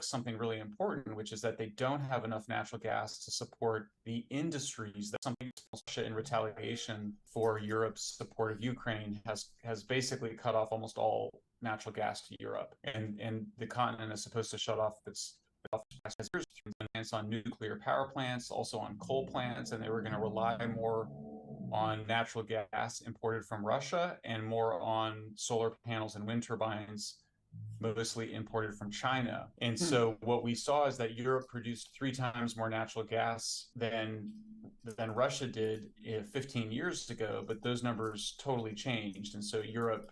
something really important, which is that they don't have enough natural gas to support the industries that something Russia in retaliation for Europe's support of Ukraine has basically cut off almost all natural gas to Europe. And the continent is supposed to shut off its reliance on nuclear power plants, also on coal plants, and they were going to rely more on natural gas imported from Russia and more on solar panels and wind turbines mostly imported from China. And so what we saw is that Europe produced 3 times more natural gas than Russia did 15 years ago, but those numbers totally changed. And so Europe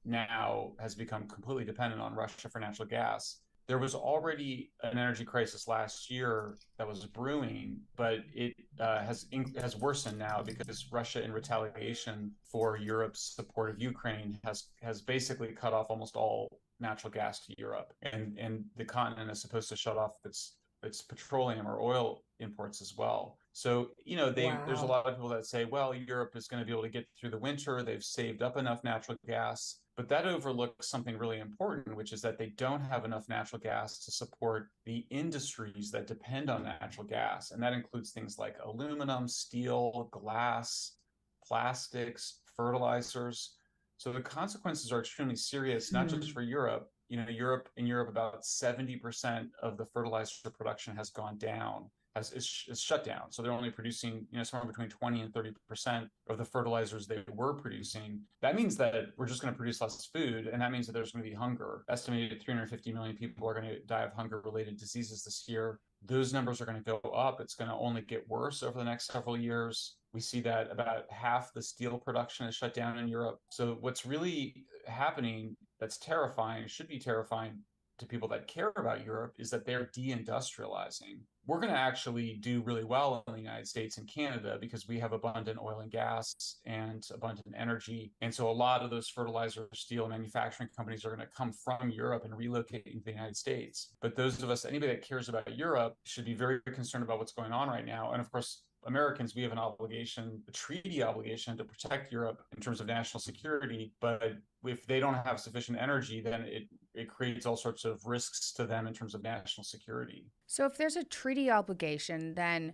now has become completely dependent on Russia for natural gas. There was already an energy crisis last year that was brewing, but it has worsened now because Russia, in retaliation for Europe's support of Ukraine, has basically cut off almost all natural gas to Europe, and the continent is supposed to shut off its petroleum or oil imports as well. So, there's a Wow. lot of people that say, well, Europe is going to be able to get through the winter. They've saved up enough natural gas, but that overlooks something really important, which is that they don't have enough natural gas to support the industries that depend on natural gas. And that includes things like aluminum, steel, glass, plastics, fertilizers. So the consequences are extremely serious, not just Hmm. for Europe. In Europe, about 70% of the fertilizer production has gone down, is shut down. So they're only producing, somewhere between 20 and 30% of the fertilizers they were producing. That means that we're just going to produce less food, and that means that there's going to be hunger. Estimated 350 million people are going to die of hunger-related diseases this year. Those numbers are going to go up. It's going to only get worse over the next several years. We see that about half the steel production is shut down in Europe. So what's really happening that's terrifying, should be terrifying to people that care about Europe, is that they're deindustrializing. We're going to actually do really well in the United States and Canada because we have abundant oil and gas and abundant energy. And so a lot of those fertilizer, steel manufacturing companies are going to come from Europe and relocate into the United States. But those of us, anybody that cares about Europe, should be very concerned about what's going on right now. And of course, Americans, we have an obligation, a treaty obligation, to protect Europe in terms of national security. But if they don't have sufficient energy, then it creates all sorts of risks to them in terms of national security. So if there's a treaty obligation, then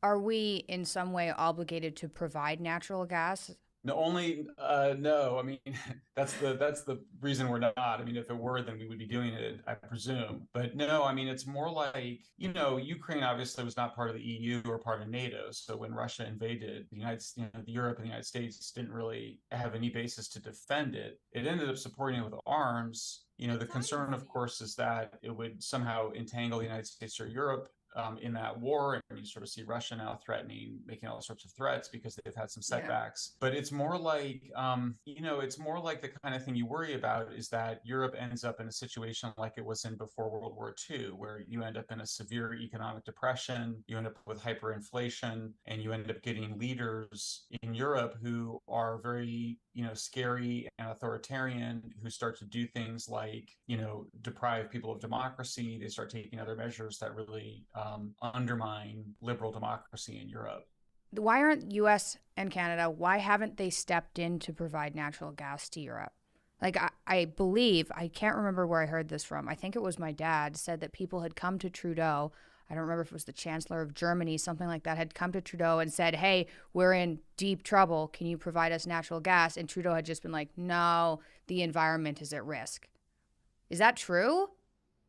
are we in some way obligated to provide natural gas? No, only no. I mean, that's the reason we're not. I mean, if it were, then we would be doing it, I presume. But no, I mean, it's more like, Ukraine obviously was not part of the EU or part of NATO. So when Russia invaded the Europe and the United States didn't really have any basis to defend it. It ended up supporting it with arms. The concern, of course, is that it would somehow entangle the United States or Europe in that war, and you sort of see Russia now making all sorts of threats because they've had some Yeah. setbacks. But it's more like, it's more like the kind of thing you worry about is that Europe ends up in a situation like it was in before World War II, where you end up in a severe economic depression, you end up with hyperinflation, and you end up getting leaders in Europe who are very, scary and authoritarian, who start to do things like, deprive people of democracy. They start taking other measures that really undermine liberal democracy in Europe. Why aren't US and Canada, why haven't they stepped in to provide natural gas to Europe? Like, I believe, I can't remember where I heard this from. I think it was my dad said that people had come to Trudeau. I don't remember if it was the Chancellor of Germany, something like that, had come to Trudeau and said, hey, we're in deep trouble. Can you provide us natural gas? And Trudeau had just been like, no, the environment is at risk. Is that true?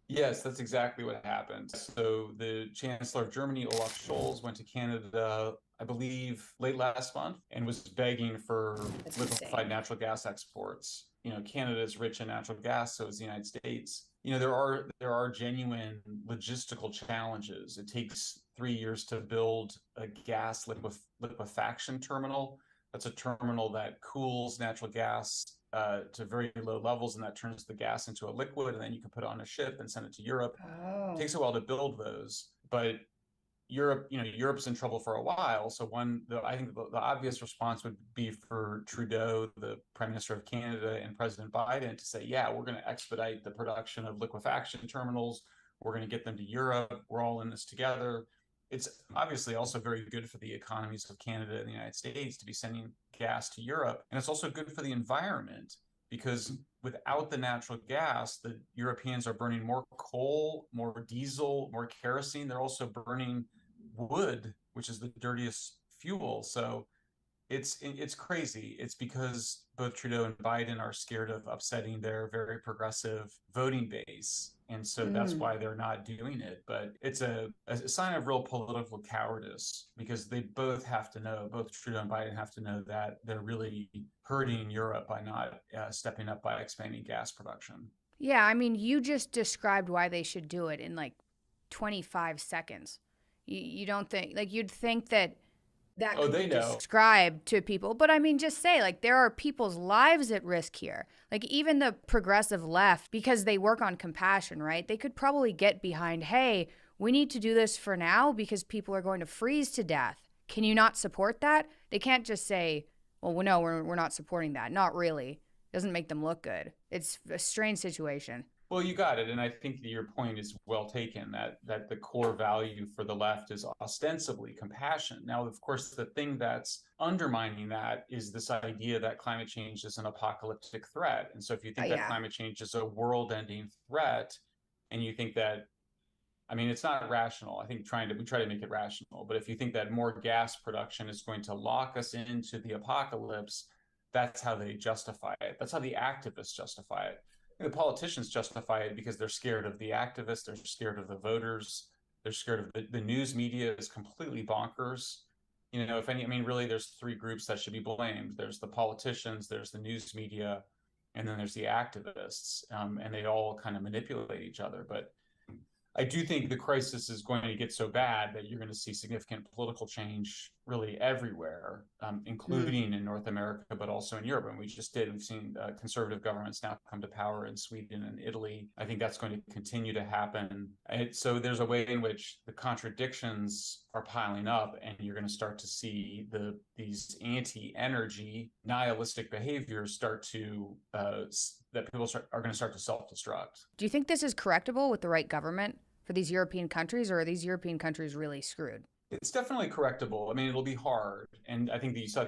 Yes, that's exactly what happened. So the Chancellor of Germany, Olaf Scholz, went to Canada, I believe, late last month, and was begging for That's liquefied insane. natural gas exports. Canada is rich in natural gas, so is the United States. There are genuine logistical challenges. It takes 3 years to build a gas liquefaction terminal. That's a terminal that cools natural gas to very low levels, and that turns the gas into a liquid, and then you can put it on a ship and send it to Europe. It Oh. takes a while to build those, but Europe's in trouble for a while. So I think the obvious response would be for Trudeau, the Prime Minister of Canada, and President Biden to say, yeah, we're going to expedite the production of liquefaction terminals. We're going to get them to Europe. We're all in this together. It's obviously also very good for the economies of Canada and the United States to be sending gas to Europe. And it's also good for the environment because without the natural gas, the Europeans are burning more coal, more diesel, more kerosene. They're also burning wood, which is the dirtiest fuel. So it's crazy. It's because both Trudeau and Biden are scared of upsetting their very progressive voting base. And so that's Mm. why they're not doing it. But it's a sign of real political cowardice because they both have to know, both Trudeau and Biden have to know that they're really hurting Europe by not stepping up by expanding gas production. Yeah, I mean, you just described why they should do it in like 25 seconds. You don't think, like, you'd think that that Oh, could they be know. described to people. But I mean, just say, like, there are people's lives at risk here. Like, even the progressive left, because they work on compassion, right? They could probably get behind, hey, we need to do this for now because people are going to freeze to death. Can you not support that? They can't just say, well, no, we're not supporting that. Not really. Doesn't make them look good. It's a strange situation. Well, you got it, and I think that your point is well taken. That the core value for the left is ostensibly compassion. Now, of course, the thing that's undermining that is this idea that climate change is an apocalyptic threat. And so, if you think that Yeah. climate change is a world-ending threat, and you think that, I mean, it's not rational. I think we try to make it rational. But if you think that more gas production is going to lock us into the apocalypse, that's how they justify it. That's how the activists justify it. The politicians justify it because they're scared of the activists, they're scared of the voters, they're scared of the news media is completely bonkers. You know, if any, I mean, really, there's three groups that should be blamed. There's the politicians, there's the news media, and then there's the activists, and they all kind of manipulate each other. But I do think the crisis is going to get so bad that you're going to see significant political change really everywhere, Mm. including in North America, but also in Europe. And we just did. We've seen conservative governments now come to power in Sweden and Italy. I think that's going to continue to happen. So there's a way in which the contradictions are piling up, and you're going to start to see these anti-energy nihilistic behaviors start to that are going to start to self-destruct. Do you think this is correctable with the right government for these European countries, or are these European countries really screwed? It's definitely correctable. I mean, it'll be hard, and I think that you saw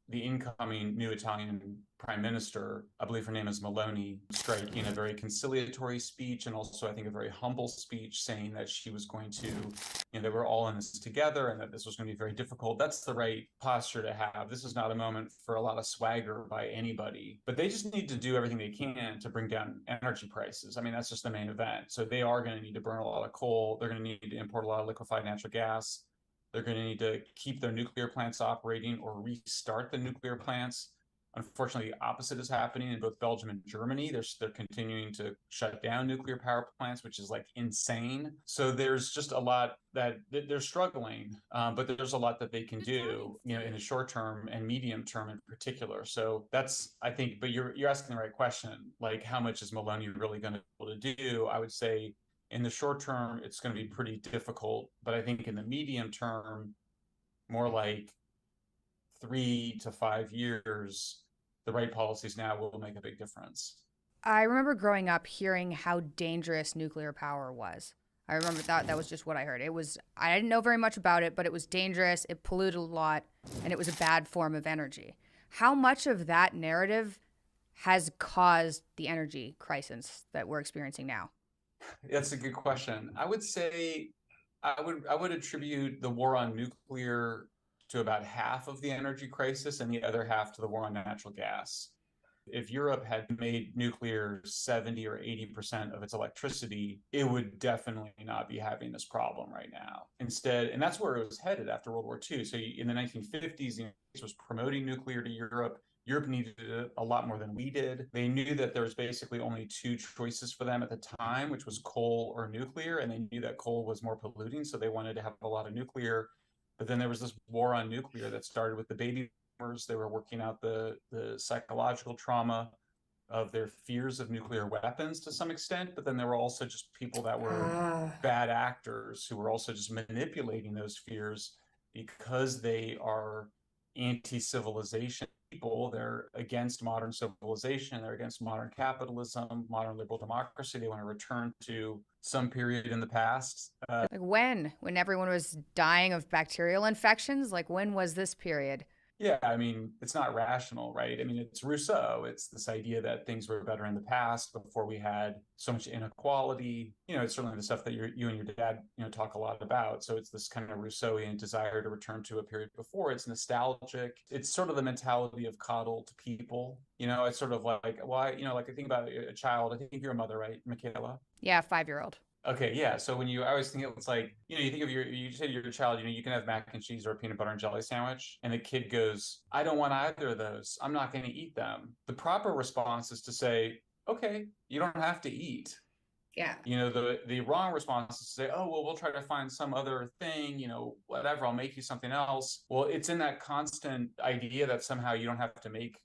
the incoming new Italian prime minister, I believe her name is Meloni, striking a very conciliatory speech and also I think a very humble speech, saying that she was going to, they were all in this together and that this was going to be very difficult. That's the right posture to have. This is not a moment for a lot of swagger by anybody, but they just need to do everything they can to bring down energy prices. I mean, that's just the main event. So they are going to need to burn a lot of coal. They're going to need to import a lot of liquefied natural gas. They're going to need to keep their nuclear plants operating or restart the nuclear plants. Unfortunately, the opposite is happening in both Belgium and Germany. They're continuing to shut down nuclear power plants, which is like insane. So there's just a lot that they're struggling, but there's a lot that they can do, in the short term and medium term in particular. So that's, I think, but you're asking the right question. Like, how much is Maloney really going to be able to do? I would say in the short term, it's going to be pretty difficult. But I think in the medium term, more like 3 to 5 years, the right policies now will make a big difference. I remember growing up hearing how dangerous nuclear power was. I remember that was just what I heard. It was I didn't know very much about it, but it was dangerous, it polluted a lot, and it was a bad form of energy. How much of that narrative has caused the energy crisis that we're experiencing now? That's a good question. I would say I would attribute the war on nuclear to about half of the energy crisis and the other half to the war on natural gas. If Europe had made nuclear 70 or 80% of its electricity, it would definitely not be having this problem right now. Instead, and that's where it was headed after World War II. So in the 1950s, the United States was promoting nuclear to Europe. Europe needed it a lot more than we did. They knew that there was basically only two choices for them at the time, which was coal or nuclear, and they knew that coal was more polluting, so they wanted to have a lot of nuclear. But then there was this war on nuclear that started with the baby boomers. They were working out the psychological trauma of their fears of nuclear weapons to some extent, but then there were also just people that were Ah. bad actors who were also just manipulating those fears because they are anti-civilization people. They're against modern civilization. They're against modern capitalism, modern liberal democracy. They want to return to some period in the past. Like when? When everyone was dying of bacterial infections? Like when was this period? Yeah, I mean, it's not rational, right? I mean, it's Rousseau. It's this idea that things were better in the past before we had so much inequality. It's certainly the stuff that you and your dad, talk a lot about. So it's this kind of Rousseauian desire to return to a period before. It's nostalgic. It's sort of the mentality of coddled people. It's sort of like, why, like I think about a child. I think you're a mother, right, Michaela? Yeah, 5-year-old. Okay, yeah. So I always think it's like, you think of you say to your child, you can have mac and cheese or a peanut butter and jelly sandwich. And the kid goes, I don't want either of those. I'm not going to eat them. The proper response is to say, okay, you don't have to eat. Yeah. The wrong response is to say, oh, well, we'll try to find some other thing, whatever, I'll make you something else. Well, it's in that constant idea that somehow you don't have to make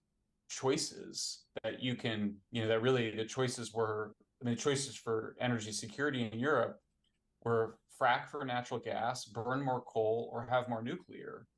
choices, that you can, that really the choices were, I mean, choices for energy security in Europe were frack for natural gas, burn more coal, or have more nuclear.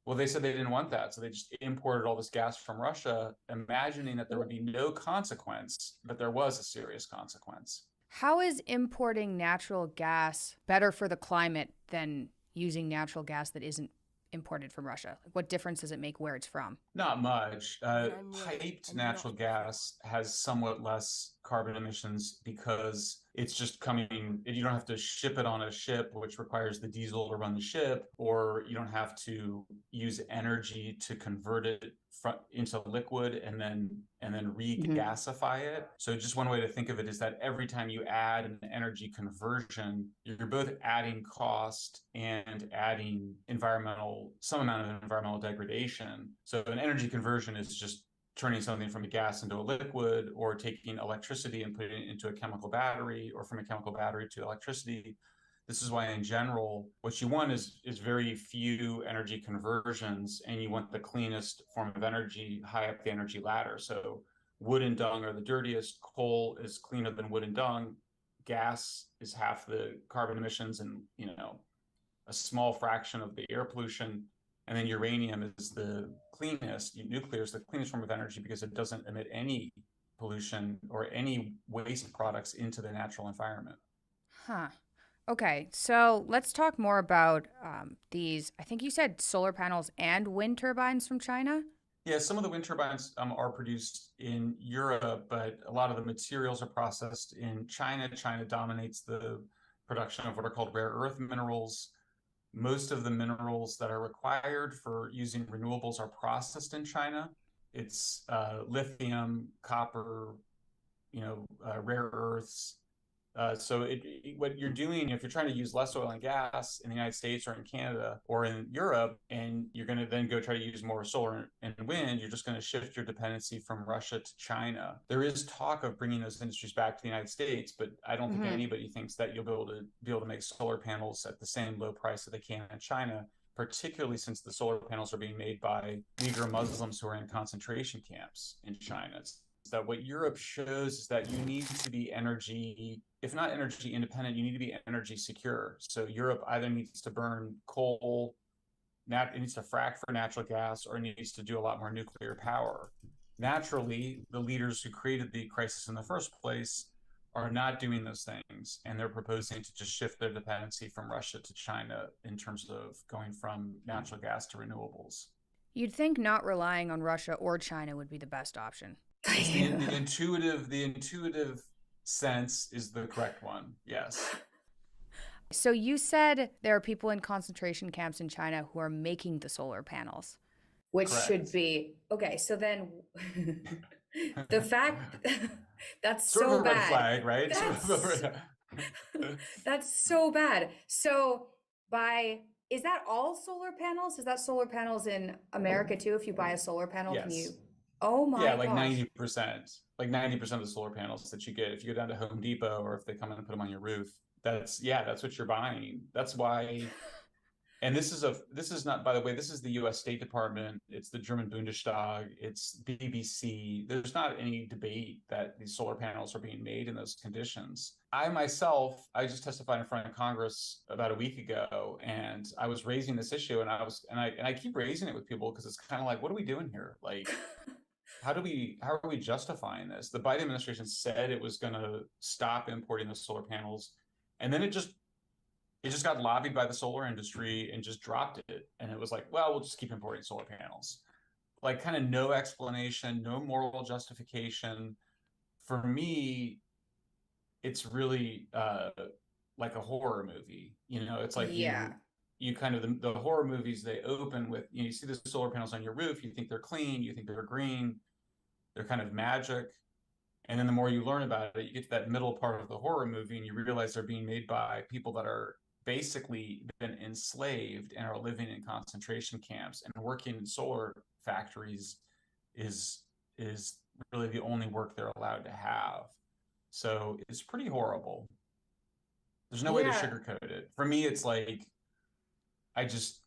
Well, they said they didn't want that. So they just imported all this gas from Russia, imagining that there would be no consequence, but there was a serious consequence. How is importing natural gas better for the climate than using natural gas that isn't imported from Russia? Like, what difference does it make where it's from? Not much. Piped natural gas has somewhat less carbon emissions because it's just coming, you don't have to ship it on a ship, which requires the diesel to run the ship, or you don't have to use energy to convert it into liquid and then regasify it. So just one way to think of it is that every time you add an energy conversion, you're both adding cost and adding some amount of environmental degradation. So an energy conversion is just turning something from a gas into a liquid, or taking electricity and putting it into a chemical battery, or from a chemical battery to electricity. This is why, in general, what you want is very few energy conversions, and you want the cleanest form of energy high up the energy ladder. So wood and dung are the dirtiest. Coal is cleaner than wood and dung. Gas is half the carbon emissions and, a small fraction of the air pollution. And then uranium is the cleanest. Nuclear is the cleanest form of energy because it doesn't emit any pollution or any waste products into the natural environment. Huh. Okay, so let's talk more about these. I think you said solar panels and wind turbines from China. Yeah, some of the wind turbines are produced in Europe, but a lot of the materials are processed in China. China dominates the production of what are called rare earth minerals. Most of the minerals that are required for using renewables are processed in China. It's lithium, copper, rare earths. What you're doing, if you're trying to use less oil and gas in the United States or in Canada or in Europe, and you're going to then go try to use more solar and wind, you're just going to shift your dependency from Russia to China. There is talk of bringing those industries back to the United States, but I don't think anybody thinks that you'll be able to make solar panels at the same low price that they can in China, particularly since the solar panels are being made by Uyghur Muslims who are in concentration camps in China. That what Europe shows is that you need to be energy, if not energy independent, you need to be energy secure. So Europe either needs to burn coal, it needs to frack for natural gas, or it needs to do a lot more nuclear power. Naturally, the leaders who created the crisis in the first place are not doing those things, and they're proposing to just shift their dependency from Russia to China in terms of going from natural gas to renewables. You'd think not relying on Russia or China would be the best option. It's the intuitive sense is the correct one. Yes. So you said there are people in concentration camps in China who are making the solar panels, which should Correct. be okay. So then the fact that's Sort of so a red bad. flag, right? That's so bad. So is that all solar panels? Is that solar panels in America too? If you buy a solar panel, can you? Yes. Oh my Yeah, like gosh. 90%. Like 90% of the solar panels that you get, if you go down to Home Depot or if they come in and put them on your roof, that's what you're buying. That's why. And this is not, by the way, this is the US State Department, it's the German Bundestag, it's BBC. There's not any debate that these solar panels are being made in those conditions. I just testified in front of Congress about a week ago, and I was raising this issue, and I keep raising it with people because it's kind of like, what are we doing here? Like, how are we justifying this? The Biden administration said it was going to stop importing the solar panels, and then it just got lobbied by the solar industry and just dropped it. And it was like, well, we'll just keep importing solar panels. Like, kind of no explanation, no moral justification. For me, it's really like a horror movie. It's like Yeah. you kind of the horror movies, they open with, you see the solar panels on your roof, you think they're clean, you think they're green, they're kind of magic. And then the more you learn about it, you get to that middle part of the horror movie and you realize they're being made by people that are basically been enslaved and are living in concentration camps, and working in solar factories is is really the only work they're allowed to have. So it's pretty horrible. There's no way to Yeah. sugarcoat it. For me, it's like I just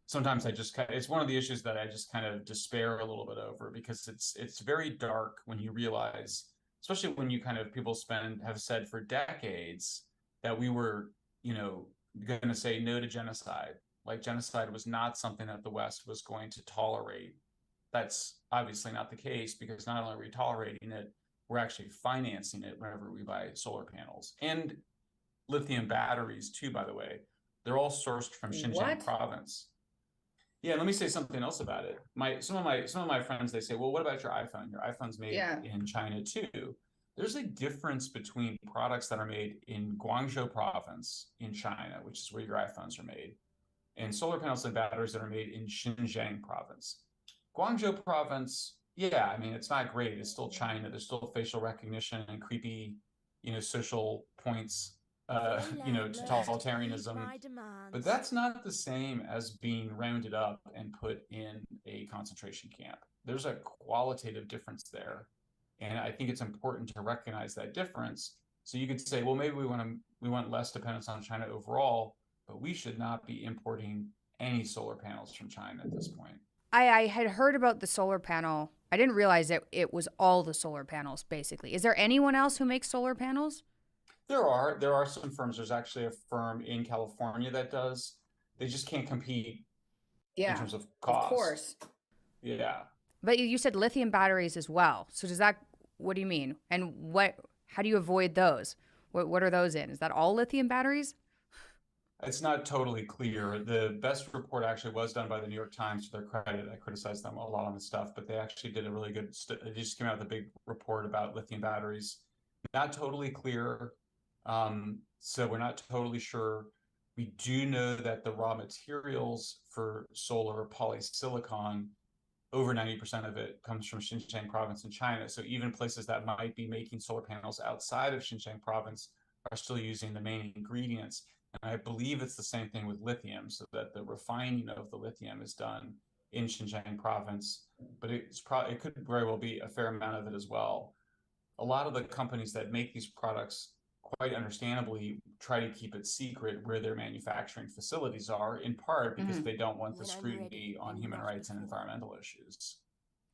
sometimes I just it's one of the issues that I just kind of despair a little bit over, because it's very dark when you realize, especially when you kind of people have said for decades that we were, going to say no to genocide. Like, genocide was not something that the West was going to tolerate. That's obviously not the case, because not only are we tolerating it, we're actually financing it whenever we buy solar panels and lithium batteries too, by the way. They're all sourced from Xinjiang What? province. Yeah, let me say something else about it. Some of my friends, they say, "Well, what about your iPhone? Your iPhone's made Yeah. in China too." There's a difference between products that are made in Guangzhou province in China, which is where your iPhones are made, and solar panels and batteries that are made in Xinjiang province. Guangzhou province, yeah, I mean, it's not great. It's still China. There's still facial recognition and creepy, social points, totalitarianism. But that's not the same as being rounded up and put in a concentration camp. There's a qualitative difference there. And I think it's important to recognize that difference. So you could say, well, maybe we want less dependence on China overall, but we should not be importing any solar panels from China at this point. I had heard about the solar panel. I didn't realize that it was all the solar panels, basically. Is there anyone else who makes solar panels? There are some firms. There's actually a firm in California that does. They just can't compete in Yeah, terms of of cost. course. Yeah. But you said lithium batteries as well. So does that, what do you mean? And how do you avoid those? What are those in? Is that all lithium batteries? It's not totally clear. The best report actually was done by the New York Times, to their credit. I criticized them a lot on this stuff, but they actually did a really good, they just came out with a big report about lithium batteries. Not totally clear. So we're not totally sure. We do know that the raw materials for solar polysilicon, over 90% of it comes from Xinjiang province in China. So even places that might be making solar panels outside of Xinjiang province are still using the main ingredients. And I believe it's the same thing with lithium, so that the refining of the lithium is done in Xinjiang province, but it could very well be a fair amount of it as well. A lot of the companies that make these products, quite understandably, try to keep it secret where their manufacturing facilities are, in part because Hmm. they don't want the scrutiny on human rights and environmental issues.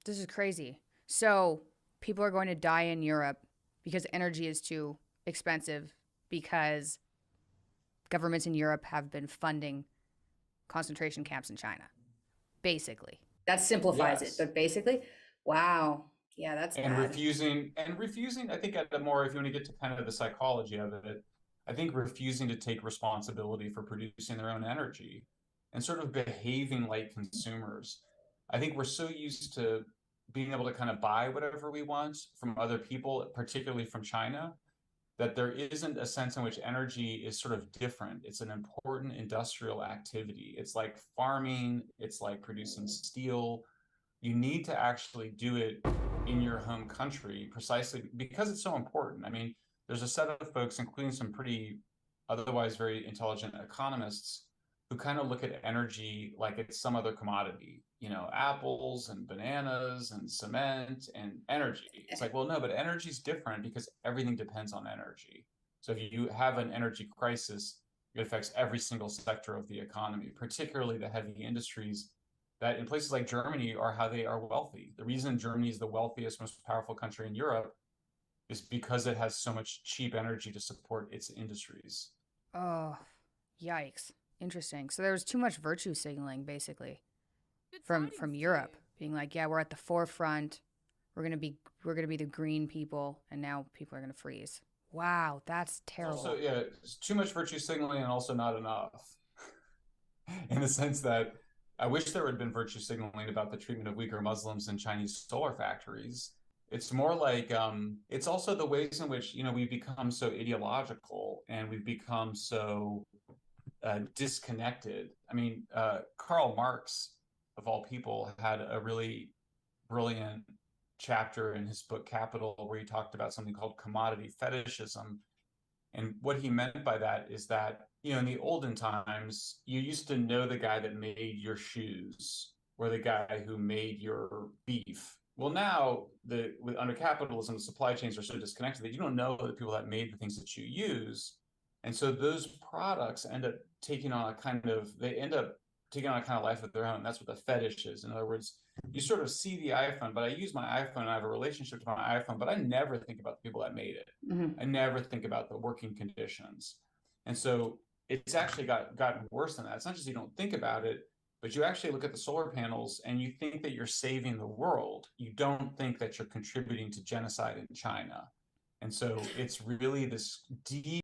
This is crazy. So people are going to die in Europe because energy is too expensive because governments in Europe have been funding concentration camps in China, basically. That simplifies it, Yes. but basically, wow. Yeah, that's and bad. refusing and refusing I think, at the more, if you want to get to kind of the psychology of it, I think refusing to take responsibility for producing their own energy and sort of behaving like consumers. I think we're so used to being able to kind of buy whatever we want from other people, particularly from China, that there isn't a sense in which energy is sort of different. It's an important industrial activity. It's like farming, it's like producing steel. You need to actually do it in your home country, precisely because it's so important. I mean, there's a set of folks, including some pretty otherwise very intelligent economists, who kind of look at energy like it's some other commodity, apples and bananas and cement and energy. It's like, well, no, but energy is different because everything depends on energy. So if you have an energy crisis, it affects every single sector of the economy, particularly the heavy industries that in places like Germany are how they are wealthy. The reason Germany is the wealthiest, most powerful country in Europe is because it has so much cheap energy to support its industries. Oh, yikes. Interesting. So there was too much virtue signaling, basically, from Europe, being like, yeah, we're at the forefront. We're gonna be the green people, and now people are gonna freeze. Wow, that's It's also, terrible. yeah, it's too much virtue signaling and also not enough, in the sense that I wish there had been virtue signaling about the treatment of Uyghur Muslims in Chinese solar factories. It's more like it's also the ways in which we've become so ideological and we've become so disconnected. I mean, Karl Marx, of all people, had a really brilliant chapter in his book Capital where he talked about something called commodity fetishism. And what he meant by that is that, in the olden times, you used to know the guy that made your shoes or the guy who made your beef. Well, now under capitalism, the supply chains are so disconnected that you don't know the people that made the things that you use. And so those products end up taking on a kind of life of their own. That's what the fetish is. In other words, you sort of see the iPhone, but I use my iPhone and I have a relationship to my iPhone, but I never think about the people that made it. Mm-hmm. I never think about the working conditions. And so it's actually gotten worse than that. It's not just you don't think about it, but you actually look at the solar panels and you think that you're saving the world. You don't think that you're contributing to genocide in China. And so it's really this deep